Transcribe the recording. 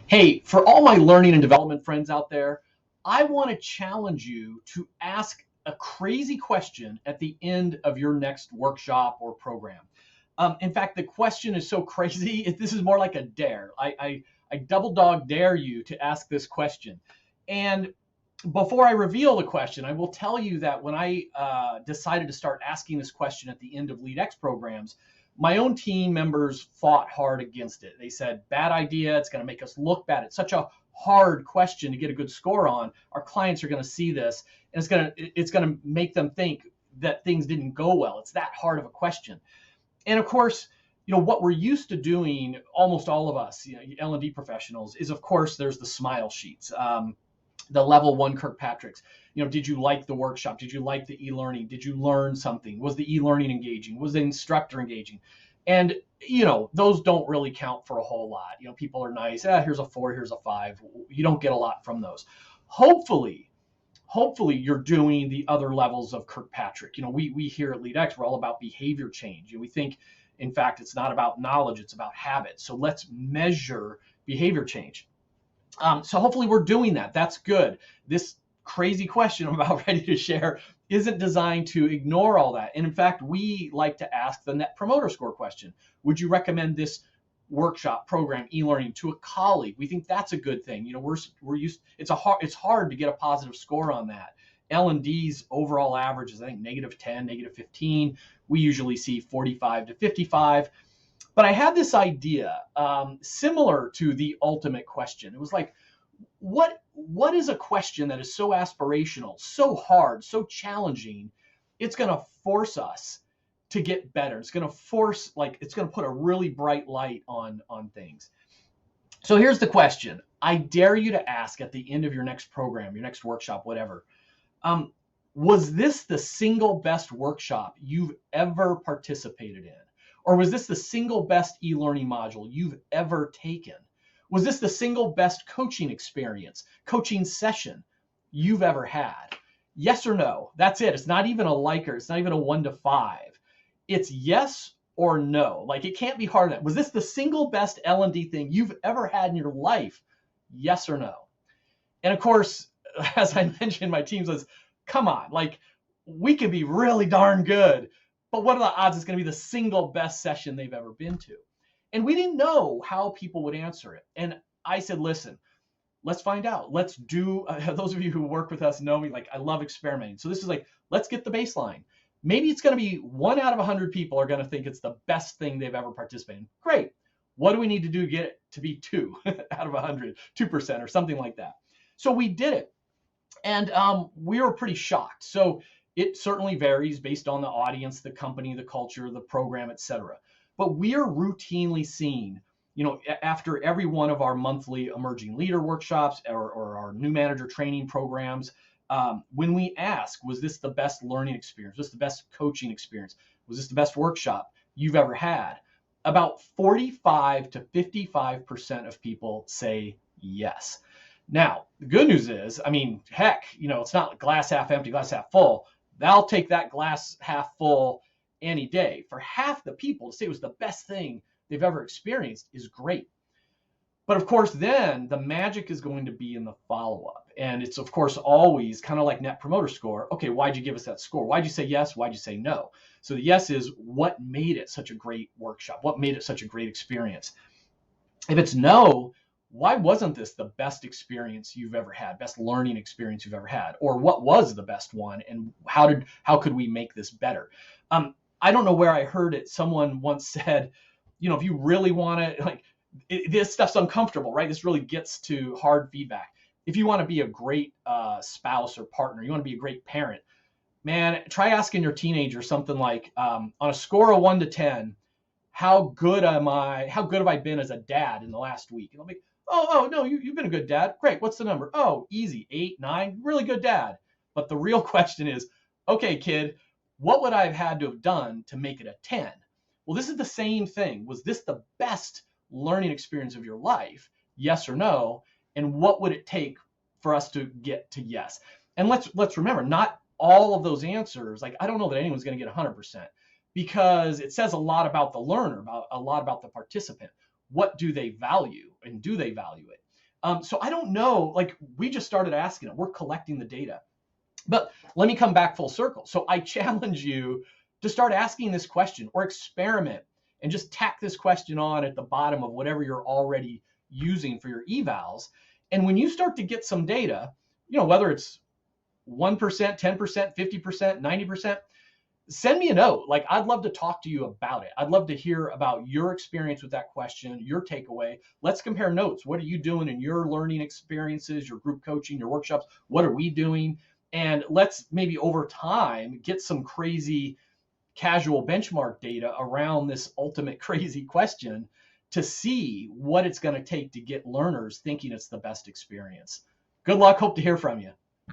Hey, for all my learning and development friends out there, I want to challenge you to ask a crazy question at the end of your next workshop or program. In fact, the question is so crazy, this is more like a dare. I double dog dare you to ask this question. And before I reveal the question, I will tell you that when I decided to start asking this question at the end of LeadX programs, my own team members fought hard against it. They said, bad idea. It's going to make us look bad. It's such a hard question to get a good score on. Our clients are going to see this, and it's going to make them think that things didn't go well. It's that hard of a question. And of course, what we're used to doing, almost all of us, L&D professionals, is of course there's the smile sheets. The level one Kirkpatrick's. Did you like the workshop? Did you like the e-learning? Did you learn something? Was the e-learning engaging? Was the instructor engaging? And those don't really count for a whole lot. People are nice. Here's a 4, here's a 5. You don't get a lot from those. Hopefully you're doing the other levels of Kirkpatrick. We here at LeadX, we're all about behavior change. We think, in fact, it's not about knowledge, it's about habit. So let's measure behavior change. So hopefully we're doing that. That's good. This crazy question I'm about ready to share isn't designed to ignore all that. And in fact, we like to ask the Net Promoter Score question. Would you recommend this workshop, program, e-learning to a colleague? We think that's a good thing. We're used. It's hard to get a positive score on that. L&D's overall average is, I think, -10, -15. We usually see 45 to 55. But I had this idea similar to the ultimate question. It was like, what is a question that is so aspirational, so hard, so challenging? It's going to force us to get better. It's going to put a really bright light on things. So here's the question. I dare you to ask at the end of your next program, your next workshop, whatever. Was this the single best workshop you've ever participated in? Or was this the single best e-learning module you've ever taken? Was this the single best coaching experience, coaching session you've ever had? Yes or no? That's it. It's not even a liker. It's not even a 1 to 5. It's yes or no. Like, it can't be harder than that. Was this the single best L&D thing you've ever had in your life? Yes or no? And of course, as I mentioned, my team says, come on, like, we could be really darn good. But what are the odds it's going to be the single best session they've ever been to? And we didn't know how people would answer it. And I said, listen, let's find out. Let's do, those of you who work with us know me, like, I love experimenting. So this is like, let's get the baseline. Maybe it's going to be 1 out of 100 people are going to think it's the best thing they've ever participated in. Great. What do we need to do to get it to be 2 out of 100, 2% or something like that? So we did it. And we were pretty shocked. So it certainly varies based on the audience, the company, the culture, the program, etc. But we are routinely seeing, after every one of our monthly emerging leader workshops or our new manager training programs, when we ask, was this the best learning experience? Was this the best coaching experience? Was this the best workshop you've ever had? About 45 to 55% of people say yes. Now, the good news is, heck, it's not glass half empty, glass half full. I'll take that glass half full any day. For half the people to say it was the best thing they've ever experienced is great. But of course, then the magic is going to be in the follow-up. And it's, of course, always kind of like Net Promoter Score. Okay, why'd you give us that score? Why'd you say yes? Why'd you say no? So the yes is what made it such a great workshop? What made it such a great experience? If it's no, why wasn't this the best experience you've ever had, best learning experience you've ever had? Or what was the best one, and how could we make this better? I don't know where I heard it. Someone once said, if you really want to, this stuff's uncomfortable, right? This really gets to hard feedback. If you want to be a great spouse or partner, you want to be a great parent, man, try asking your teenager something like, on a score of 1 to 10, how good have I been as a dad in the last week? And I'll be, oh, no, you've been a good dad. Great. What's the number? Oh, easy. 8, 9, really good dad. But the real question is, okay, kid, what would I have had to have done to make it a 10? Well, this is the same thing. Was this the best learning experience of your life? Yes or no? And what would it take for us to get to yes? And let's remember, not all of those answers, like, I don't know that anyone's going to get 100%, because it says a lot about the learner, a lot about the participant. What do they value, and do they value it? So I don't know, like we just started asking them, we're collecting the data. But let me come back full circle. So I challenge you to start asking this question or experiment and just tack this question on at the bottom of whatever you're already using for your evals. And when you start to get some data, whether it's 1%, 10%, 50%, 90%, send me a note. Like, I'd love to talk to you about it. I'd love to hear about your experience with that question, your takeaway. Let's compare notes. What are you doing in your learning experiences, your group coaching, your workshops? What are we doing? And let's maybe over time get some crazy casual benchmark data around this ultimate crazy question to see what it's going to take to get learners thinking it's the best experience. Good luck. Hope to hear from you.